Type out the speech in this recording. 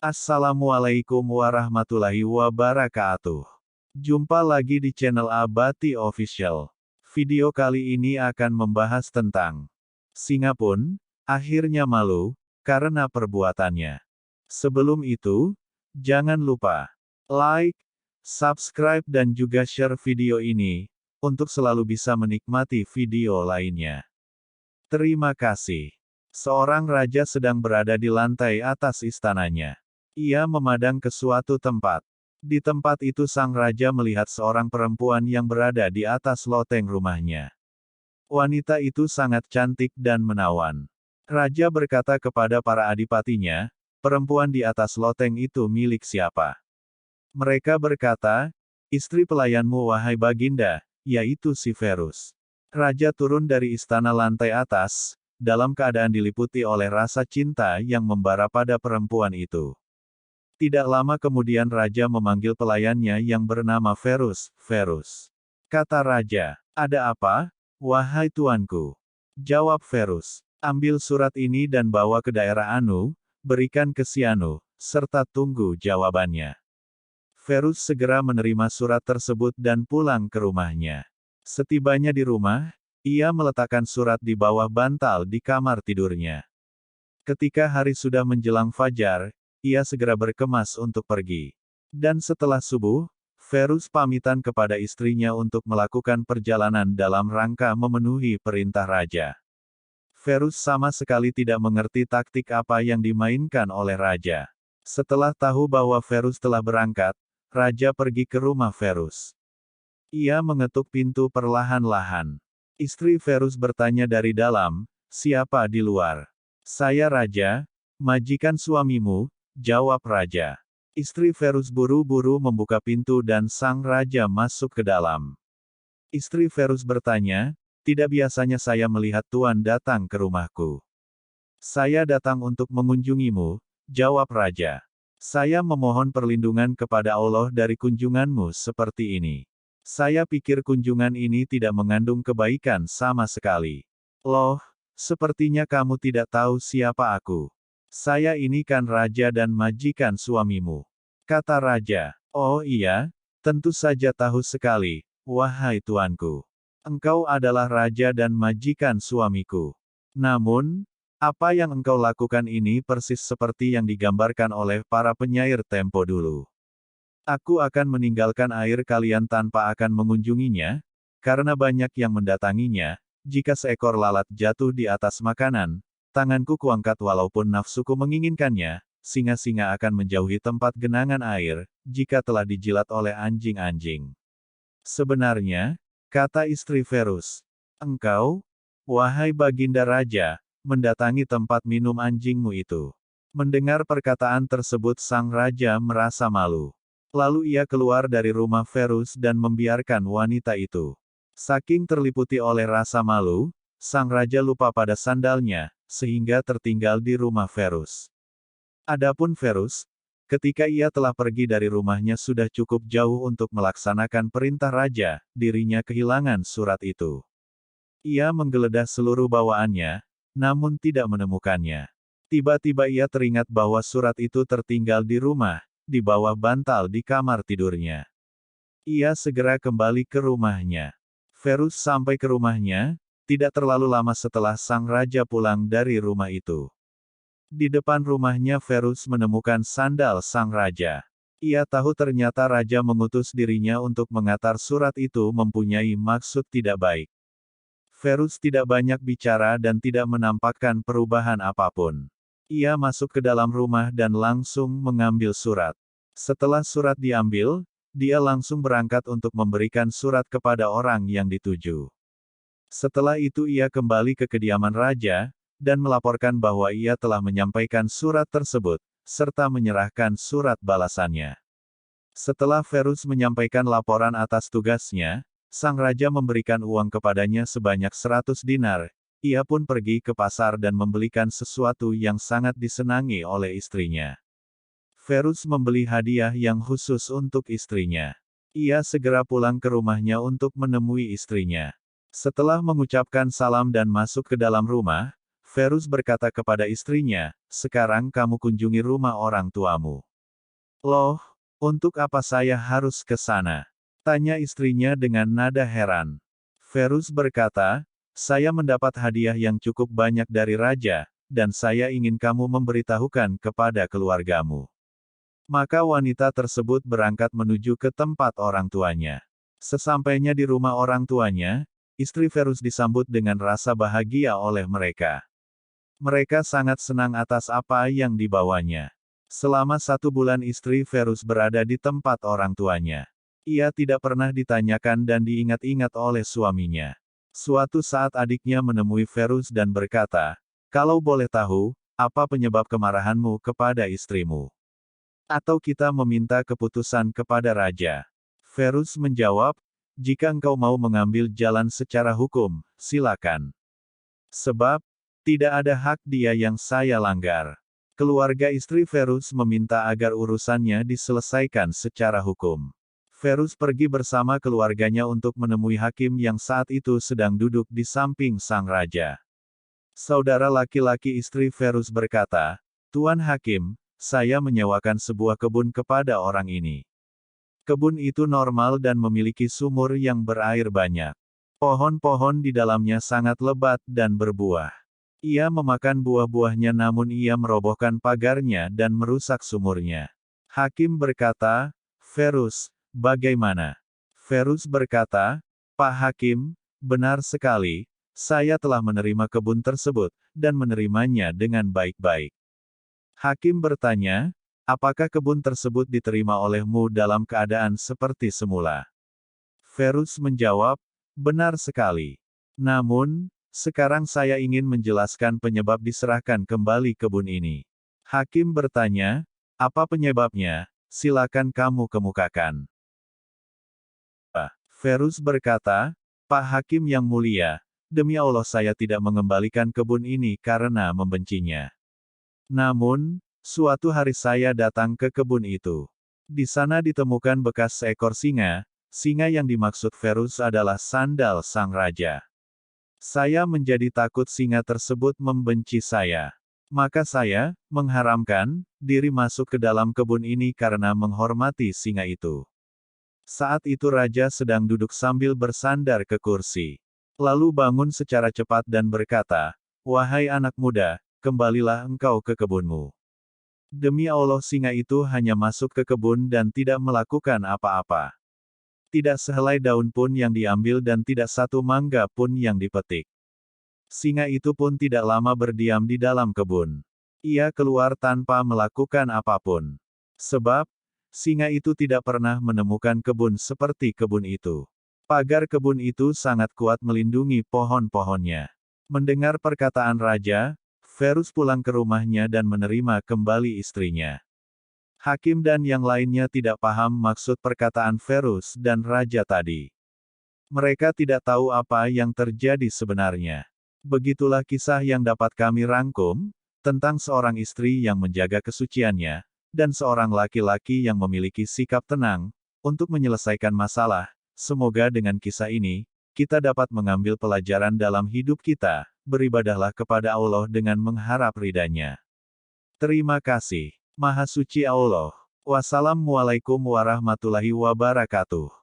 Assalamualaikum warahmatullahi wabarakatuh. Jumpa lagi di channel Abati Official. Video kali ini akan membahas tentang singa pun akhirnya malu karena perbuatannya. Sebelum itu, jangan lupa like, subscribe dan juga share video ini untuk selalu bisa menikmati video lainnya. Terima kasih. Seorang raja sedang berada di lantai atas istananya. Ia memandang ke suatu tempat. Di tempat itu sang raja melihat seorang perempuan yang berada di atas loteng rumahnya. Wanita itu sangat cantik dan menawan. Raja berkata kepada para adipatinya, perempuan di atas loteng itu milik siapa? Mereka berkata, istri pelayanmu wahai baginda, yaitu si Verus. Raja turun dari istana lantai atas, dalam keadaan diliputi oleh rasa cinta yang membara pada perempuan itu. Tidak lama kemudian raja memanggil pelayannya yang bernama Verus. Verus, kata raja, ada apa, wahai tuanku? Jawab Verus, ambil surat ini dan bawa ke daerah Anu, berikan ke si Anu, serta tunggu jawabannya. Verus segera menerima surat tersebut dan pulang ke rumahnya. Setibanya di rumah, ia meletakkan surat di bawah bantal di kamar tidurnya. Ketika hari sudah menjelang fajar, ia segera berkemas untuk pergi. Dan setelah subuh, Verus pamitan kepada istrinya untuk melakukan perjalanan dalam rangka memenuhi perintah raja. Verus sama sekali tidak mengerti taktik apa yang dimainkan oleh raja. Setelah tahu bahwa Verus telah berangkat, raja pergi ke rumah Verus. Ia mengetuk pintu perlahan-lahan. Istri Verus bertanya dari dalam, siapa di luar? Saya raja, majikan suamimu, jawab raja. Istri Verus buru-buru membuka pintu dan sang raja masuk ke dalam. Istri Verus bertanya, tidak biasanya saya melihat tuan datang ke rumahku. Saya datang untuk mengunjungimu, jawab raja. Saya memohon perlindungan kepada Allah dari kunjunganmu seperti ini. Saya pikir kunjungan ini tidak mengandung kebaikan sama sekali. Loh, sepertinya kamu tidak tahu siapa aku. Saya ini kan raja dan majikan suamimu. Kata raja, oh iya, tentu saja tahu sekali, wahai tuanku. Engkau adalah raja dan majikan suamiku. Namun, apa yang engkau lakukan ini persis seperti yang digambarkan oleh para penyair tempo dulu. Aku akan meninggalkan air kalian tanpa akan mengunjunginya, karena banyak yang mendatanginya, jika seekor lalat jatuh di atas makanan, tanganku kuangkat walaupun nafsuku menginginkannya, singa-singa akan menjauhi tempat genangan air, jika telah dijilat oleh anjing-anjing. Sebenarnya, kata istri Verus, engkau, wahai baginda raja, mendatangi tempat minum anjingmu itu. Mendengar perkataan tersebut sang raja merasa malu. Lalu ia keluar dari rumah Verus dan membiarkan wanita itu. Saking terliputi oleh rasa malu, sang raja lupa pada sandalnya, sehingga tertinggal di rumah Verus. Adapun Verus, ketika ia telah pergi dari rumahnya sudah cukup jauh untuk melaksanakan perintah raja, dirinya kehilangan surat itu. Ia menggeledah seluruh bawaannya, namun tidak menemukannya. Tiba-tiba ia teringat bahwa surat itu tertinggal di rumah, di bawah bantal di kamar tidurnya. Ia segera kembali ke rumahnya. Verus sampai ke rumahnya, tidak terlalu lama setelah sang raja pulang dari rumah itu. Di depan rumahnya Verus menemukan sandal sang raja. Ia tahu ternyata raja mengutus dirinya untuk mengantar surat itu mempunyai maksud tidak baik. Verus tidak banyak bicara dan tidak menampakkan perubahan apapun. Ia masuk ke dalam rumah dan langsung mengambil surat. Setelah surat diambil, dia langsung berangkat untuk memberikan surat kepada orang yang dituju. Setelah itu ia kembali ke kediaman raja, dan melaporkan bahwa ia telah menyampaikan surat tersebut, serta menyerahkan surat balasannya. Setelah Verus menyampaikan laporan atas tugasnya, sang raja memberikan uang kepadanya sebanyak 100 dinar, ia pun pergi ke pasar dan membelikan sesuatu yang sangat disenangi oleh istrinya. Verus membeli hadiah yang khusus untuk istrinya. Ia segera pulang ke rumahnya untuk menemui istrinya. Setelah mengucapkan salam dan masuk ke dalam rumah, Ferus berkata kepada istrinya, sekarang kamu kunjungi rumah orang tuamu. Loh, untuk apa saya harus ke sana? Tanya istrinya dengan nada heran. Ferus berkata, saya mendapat hadiah yang cukup banyak dari raja, dan saya ingin kamu memberitahukan kepada keluargamu. Maka wanita tersebut berangkat menuju ke tempat orang tuanya. Sesampainya di rumah orang tuanya, istri Ferus disambut dengan rasa bahagia oleh mereka. Mereka sangat senang atas apa yang dibawanya. Selama 1 bulan istri Ferus berada di tempat orang tuanya. Ia tidak pernah ditanyakan dan diingat-ingat oleh suaminya. Suatu saat adiknya menemui Ferus dan berkata, kalau boleh tahu, apa penyebab kemarahanmu kepada istrimu? Atau kita meminta keputusan kepada raja? Ferus menjawab, jika engkau mau mengambil jalan secara hukum, silakan. Sebab, tidak ada hak dia yang saya langgar. Keluarga istri Ferus meminta agar urusannya diselesaikan secara hukum. Ferus pergi bersama keluarganya untuk menemui hakim yang saat itu sedang duduk di samping sang raja. Saudara laki-laki istri Ferus berkata, Tuan Hakim, saya menyewakan sebuah kebun kepada orang ini. Kebun itu normal dan memiliki sumur yang berair banyak. Pohon-pohon di dalamnya sangat lebat dan berbuah. Ia memakan buah-buahnya namun ia merobohkan pagarnya dan merusak sumurnya. Hakim berkata, Ferus, bagaimana? Ferus berkata, Pak Hakim, benar sekali, saya telah menerima kebun tersebut, dan menerimanya dengan baik-baik. Hakim bertanya, apakah kebun tersebut diterima olehmu dalam keadaan seperti semula? Ferus menjawab, benar sekali. Namun, sekarang saya ingin menjelaskan penyebab diserahkan kembali kebun ini. Hakim bertanya, apa penyebabnya? Silakan kamu kemukakan. Ferus berkata, Pak Hakim yang mulia, demi Allah saya tidak mengembalikan kebun ini karena membencinya. Namun, suatu hari saya datang ke kebun itu. Di sana ditemukan bekas seekor singa, singa yang dimaksud Ferus adalah sandal sang raja. Saya menjadi takut singa tersebut membenci saya. Maka saya mengharamkan diri masuk ke dalam kebun ini karena menghormati singa itu. Saat itu raja sedang duduk sambil bersandar ke kursi. Lalu bangun secara cepat dan berkata, wahai anak muda, kembalilah engkau ke kebunmu. Demi Allah singa itu hanya masuk ke kebun dan tidak melakukan apa-apa. Tidak sehelai daun pun yang diambil dan tidak satu mangga pun yang dipetik. Singa itu pun tidak lama berdiam di dalam kebun. Ia keluar tanpa melakukan apapun. Sebab, singa itu tidak pernah menemukan kebun seperti kebun itu. Pagar kebun itu sangat kuat melindungi pohon-pohonnya. Mendengar perkataan raja, Ferus pulang ke rumahnya dan menerima kembali istrinya. Hakim dan yang lainnya tidak paham maksud perkataan Ferus dan raja tadi. Mereka tidak tahu apa yang terjadi sebenarnya. Begitulah kisah yang dapat kami rangkum, tentang seorang istri yang menjaga kesuciannya, dan seorang laki-laki yang memiliki sikap tenang, untuk menyelesaikan masalah. Semoga dengan kisah ini, kita dapat mengambil pelajaran dalam hidup kita, beribadahlah kepada Allah dengan mengharap ridha-Nya. Terima kasih. Maha Suci Allah. Wassalamualaikum warahmatullahi wabarakatuh.